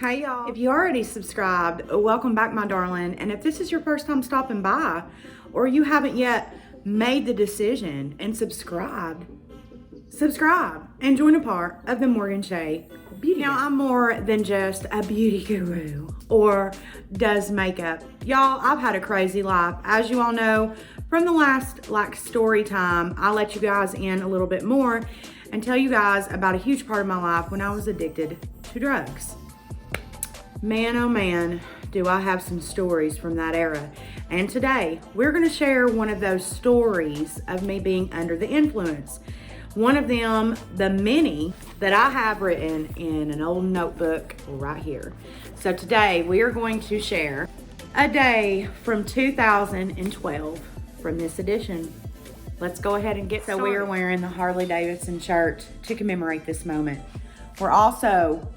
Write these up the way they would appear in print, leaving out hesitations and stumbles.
Hey y'all. If you already subscribed, welcome back, my darling. And if this is your first time stopping by, or you haven't yet made the decision and subscribe and join a part of the Morgan Shay Beauty. Now, I'm more than just a beauty guru or does makeup. Y'all, I've had a crazy life. As you all know, from the last story time, I let you guys in a little bit more and tell you guys about a huge part of my life when I was addicted to drugs. Man, oh man, do I have some stories from that era. And today, we're gonna share one of those stories of me being under the influence. One of them, the many that I have written in an old notebook right here. So today, we are going to share a day from 2012 from this edition. Let's go ahead and get started. So we are wearing the Harley Davidson shirt to commemorate this moment. We're also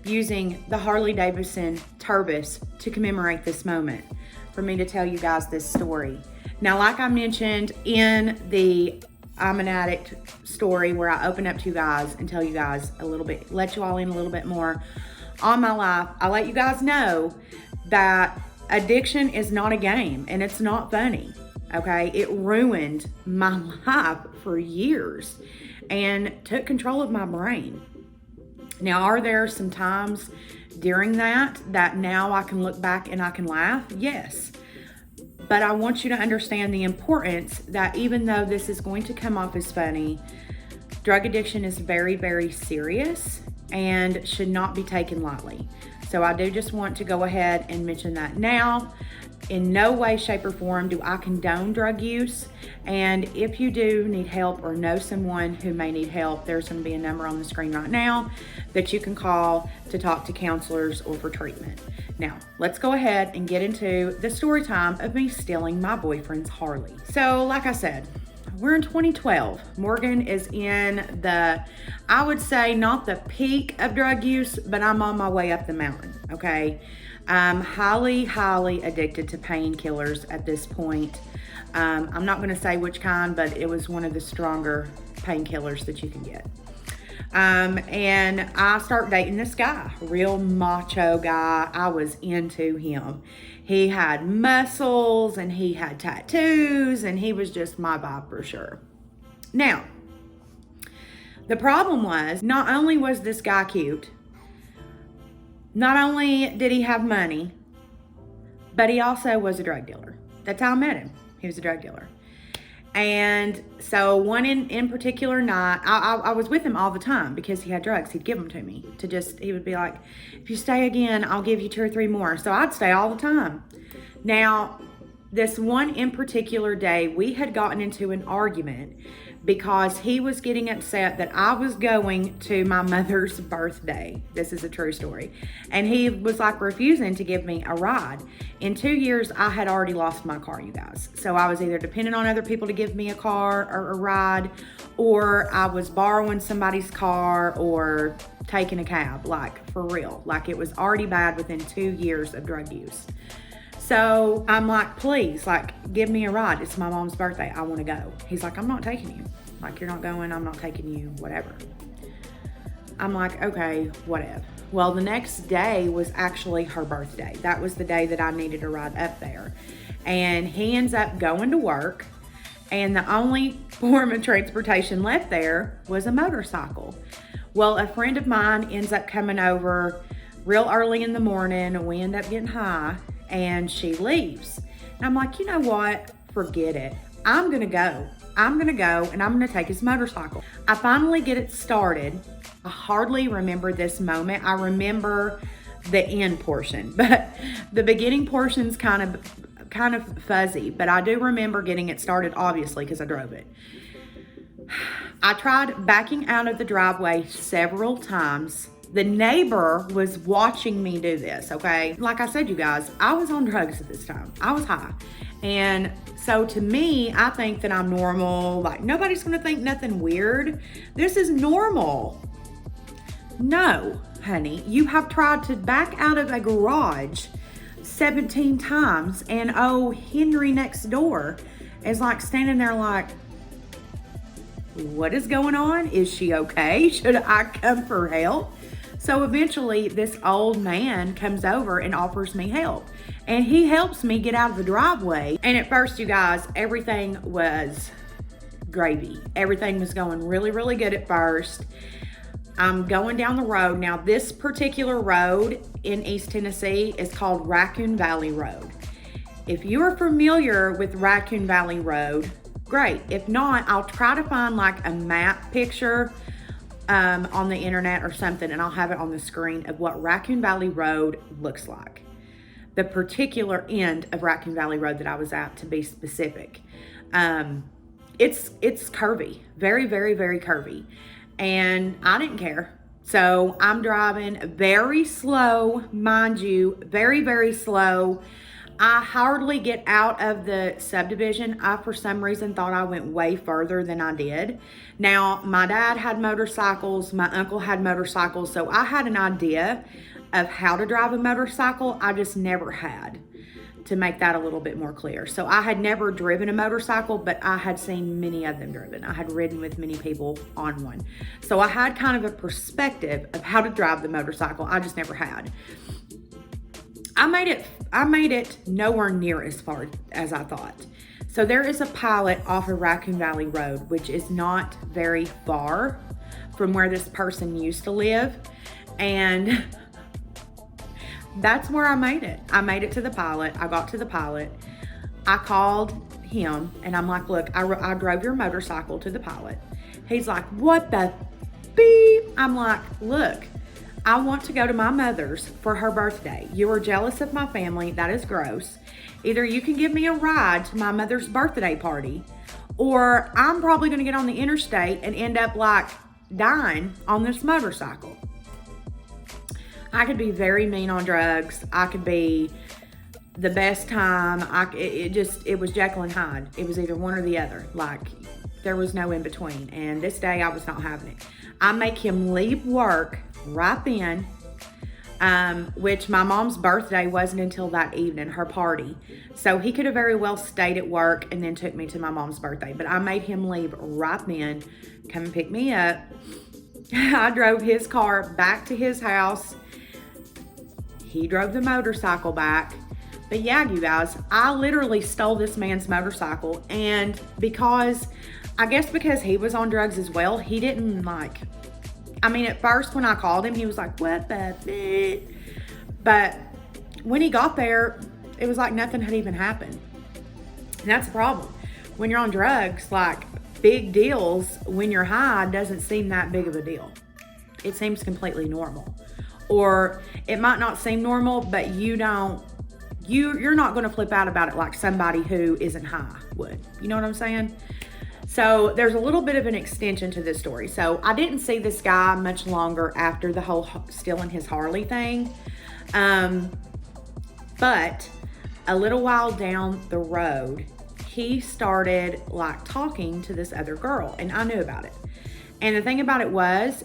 using the Harley Davidson turbis to commemorate this moment for me to tell you guys this story. Now, like I mentioned in the I'm an Addict story where I open up to you guys and tell you guys a little bit, let you all in a little bit more on my life, I let you guys know that addiction is not a game and it's not funny, okay? It ruined my life for years and took control of my brain. Now, are there some times during that now I can look back and I can laugh? Yes. But I want you to understand the importance that even though this is going to come off as funny, drug addiction is very, very serious and should not be taken lightly. So I do just want to go ahead and mention that now. In no way, shape, or form do I condone drug use. And if you do need help or know someone who may need help, there's going to be a number on the screen right now that you can call to talk to counselors or for treatment. Now, let's go ahead and get into the story time of me stealing my boyfriend's Harley. So, like I said, we're in 2012. Morgan is in the, I would say, not the peak of drug use, but I'm on my way up the mountain, okay? I'm highly, highly addicted to painkillers at this point. I'm not going to say which kind, but it was one of the stronger painkillers that you can get. And I start dating this guy, real macho guy. I was into him. He had muscles and he had tattoos and he was just my vibe for sure. Now, the problem was, not only was this guy cute, not only did he have money, but he also was a drug dealer. That's how I met him. He was a drug dealer. And so one in particular night, I was with him all the time because he had drugs. He'd give them to me he would be like, if you stay again, I'll give you 2 or 3 more. So I'd stay all the time. Now, this one in particular day, we had gotten into an argument because he was getting upset that I was going to my mother's birthday. This is a true story. And he was like refusing to give me a ride. In 2 years, I had already lost my car, you guys. So I was either dependent on other people to give me a car or a ride, or I was borrowing somebody's car or taking a cab, like for real. Like it was already bad within 2 years of drug use. So I'm like, please, like, give me a ride. It's my mom's birthday. I want to go. He's like, I'm not taking you. Like, you're not going. I'm not taking you, whatever. I'm like, okay, whatever. Well, the next day was actually her birthday. That was the day that I needed a ride up there. And he ends up going to work. And the only form of transportation left there was a motorcycle. Well, a friend of mine ends up coming over real early in the morning. We end up getting high. And she leaves. And I'm like, you know what? Forget it. I'm gonna go and I'm gonna take his motorcycle. I finally get it started. I hardly remember this moment. I remember the end portion, but the beginning portion's kind of fuzzy, but I do remember getting it started, obviously, because I drove it. I tried backing out of the driveway several times. The neighbor was watching me do this, okay? Like I said, you guys, I was on drugs at this time. I was high. And so to me, I think that I'm normal. Like, nobody's gonna think nothing weird. This is normal. No, honey, you have tried to back out of a garage 17 times, and oh, Henry next door is like standing there like, what is going on? Is she okay? Should I come for help? So eventually this old man comes over and offers me help. And he helps me get out of the driveway. And at first, you guys, everything was gravy. Everything was going really, really good at first. I'm going down the road. Now, this particular road in East Tennessee is called Raccoon Valley Road. If you are familiar with Raccoon Valley Road, great. If not, I'll try to find like a map picture on the internet or something, and I'll have it on the screen of what Raccoon Valley Road looks like. The particular end of Raccoon Valley Road that I was at, to be specific. It's curvy, very, very, very curvy. And I didn't care. So I'm driving very slow, mind you, very, very slow. I hardly get out of the subdivision. I, for some reason, thought I went way further than I did. Now, my dad had motorcycles, my uncle had motorcycles, so I had an idea of how to drive a motorcycle. I just never had, to make that a little bit more clear. So I had never driven a motorcycle, but I had seen many of them driven. I had ridden with many people on one. So I had kind of a perspective of how to drive the motorcycle. I just never had. I made it nowhere near as far as I thought. So there is a pilot off of Raccoon Valley Road, which is not very far from where this person used to live. And that's where I made it. I made it to the pilot. I got to the pilot. I called him and I'm like, look, I drove your motorcycle to the pilot. He's like, what the beep? I'm like, look, I want to go to my mother's for her birthday. You are jealous of my family. That is gross. Either you can give me a ride to my mother's birthday party, or I'm probably going to get on the interstate and end up like dying on this motorcycle. I could be very mean on drugs. I could be the best time. It was Jekyll and Hyde. It was either one or the other. Like, there was no in between. And this day I was not having it. I make him leave work right then, which my mom's birthday wasn't until that evening, her party. So he could have very well stayed at work and then took me to my mom's birthday. But I made him leave right then, come and pick me up. I drove his car back to his house. He drove the motorcycle back. But yeah, you guys, I literally stole this man's motorcycle. And because he was on drugs as well, he didn't at first when I called him, he was like, what the fuck? But when he got there, it was like nothing had even happened. And that's the problem. When you're on drugs, like, big deals when you're high doesn't seem that big of a deal. It seems completely normal. Or it might not seem normal, but you're not going to flip out about it like somebody who isn't high would. You know what I'm saying? So there's a little bit of an extension to this story. So I didn't see this guy much longer after the whole stealing his Harley thing. But a little while down the road, he started like talking to this other girl, and I knew about it. And the thing about it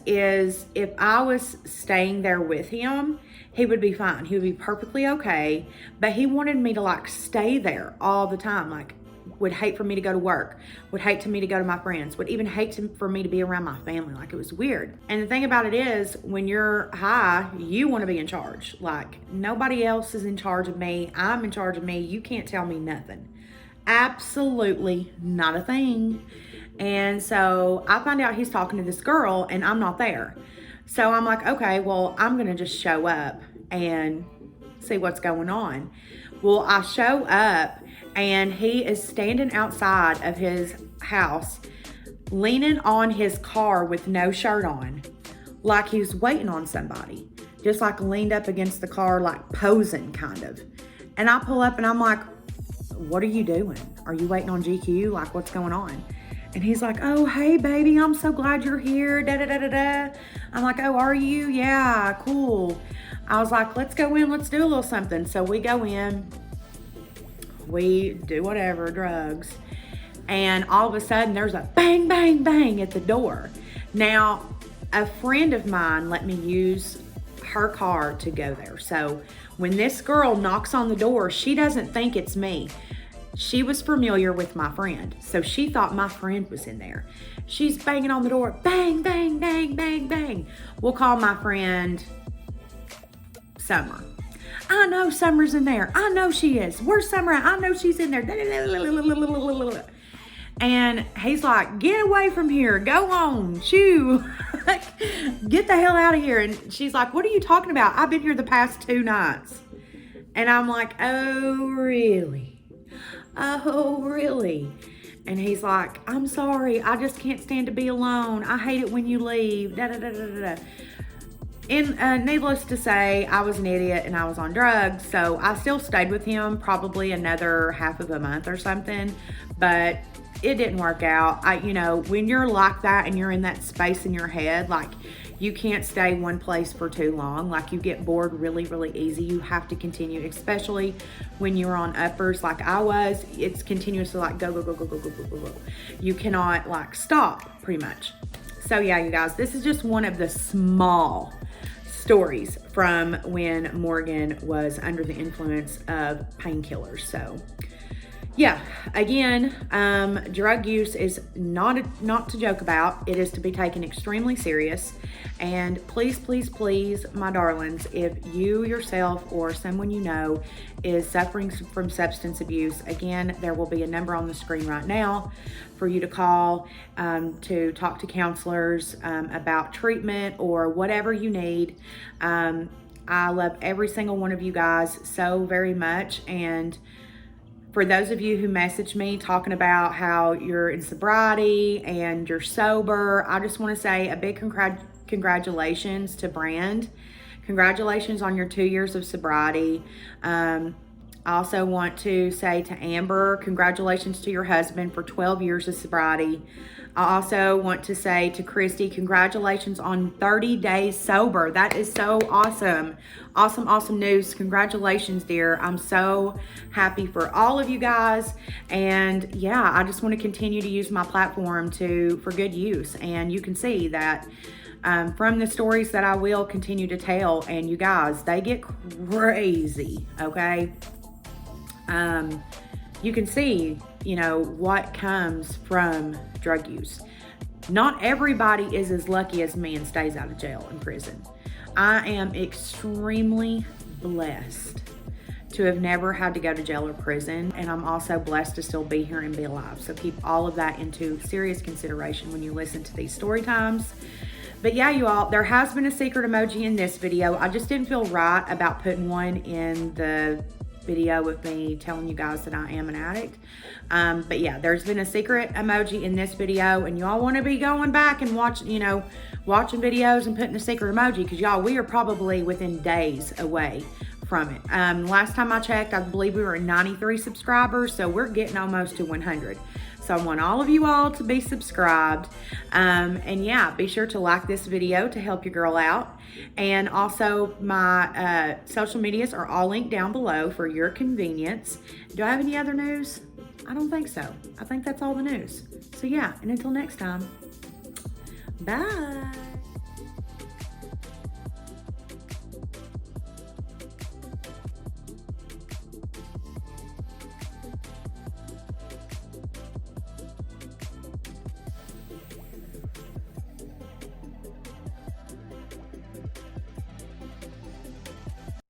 is if I was staying there with him, he would be fine. He would be perfectly okay. But he wanted me to like stay there all the time. Like, would hate for me to go to work, would hate for me to go to my friends, would even hate for me to be around my family. Like, it was weird. And the thing about it is, when you're high, you want to be in charge. Like, nobody else is in charge of me. I'm in charge of me. You can't tell me nothing. Absolutely not a thing. And so I find out he's talking to this girl and I'm not there. So I'm like, okay, well, I'm going to just show up and see what's going on. Well, I show up and he is standing outside of his house, leaning on his car with no shirt on, like he was waiting on somebody. Just like leaned up against the car, like posing kind of. And I pull up and I'm like, what are you doing? Are you waiting on GQ? Like, what's going on? And he's like, oh, hey, baby, I'm so glad you're here, da-da-da-da-da. I'm like, oh, are you? Yeah, cool. I was like, let's go in, let's do a little something. So we go in, we do whatever, drugs. And all of a sudden, there's a bang, bang, bang at the door. Now, a friend of mine let me use her car to go there. So when this girl knocks on the door, she doesn't think it's me. She was familiar with my friend, so she thought my friend was in there. She's banging on the door, bang, bang, bang, bang, bang. We'll call my friend Summer. I know Summer's in there. I know she is. Where's Summer at? I know she's in there. And he's like, get away from here. Go on. Shoo. Get the hell out of here. And she's like, what are you talking about? I've been here the past 2 nights. And I'm like, oh, really? Oh, really? And he's like, I'm sorry. I just can't stand to be alone. I hate it when you leave. Da, da, da, da, da. And needless to say, I was an idiot and I was on drugs. So I still stayed with him probably another half of a month or something. But it didn't work out. When you're like that and you're in that space in your head, like you can't stay one place for too long. Like you get bored really, really easy. You have to continue, especially when you're on uppers like I was. It's continuously like go, go, go, go, go, go, go, go, go. You cannot like stop pretty much. So yeah, you guys, this is just one of the small stories from when Morgan was under the influence of painkillers. So yeah, again, drug use is not to joke about. It is to be taken extremely serious. And please, please, please, my darlings, if you yourself or someone you know is suffering from substance abuse, again, there will be a number on the screen right now for you to call to talk to counselors about treatment or whatever you need. I love every single one of you guys so very much. And for those of you who message me talking about how you're in sobriety and you're sober, I just want to say a big congratulations to Brand. Congratulations on your 2 years of sobriety. I also want to say to Amber, congratulations to your husband for 12 years of sobriety. I also want to say to Christy, congratulations on 30 days sober. That is so awesome. Awesome, awesome news. Congratulations, dear. I'm so happy for all of you guys. And yeah, I just want to continue to use my platform for good use. And you can see that from the stories that I will continue to tell, and you guys, they get crazy, okay? You can see, what comes from drug use. Not everybody is as lucky as me and stays out of jail and prison. I am extremely blessed to have never had to go to jail or prison, and I'm also blessed to still be here and be alive. So keep all of that into serious consideration when you listen to these story times. But yeah, you all, there has been a secret emoji in this video. I just didn't feel right about putting one in the video with me telling you guys that I am an addict. But yeah, there's been a secret emoji in this video, and y'all want to be going back and watching videos and putting a secret emoji, because y'all, we are probably within days away from it. Last time I checked, I believe we were at 93 subscribers, so we're getting almost to 100. So I want all of you all to be subscribed. And yeah, be sure to like this video to help your girl out. And also my social medias are all linked down below for your convenience. Do I have any other news? I don't think so. I think that's all the news. So yeah, and until next time, bye.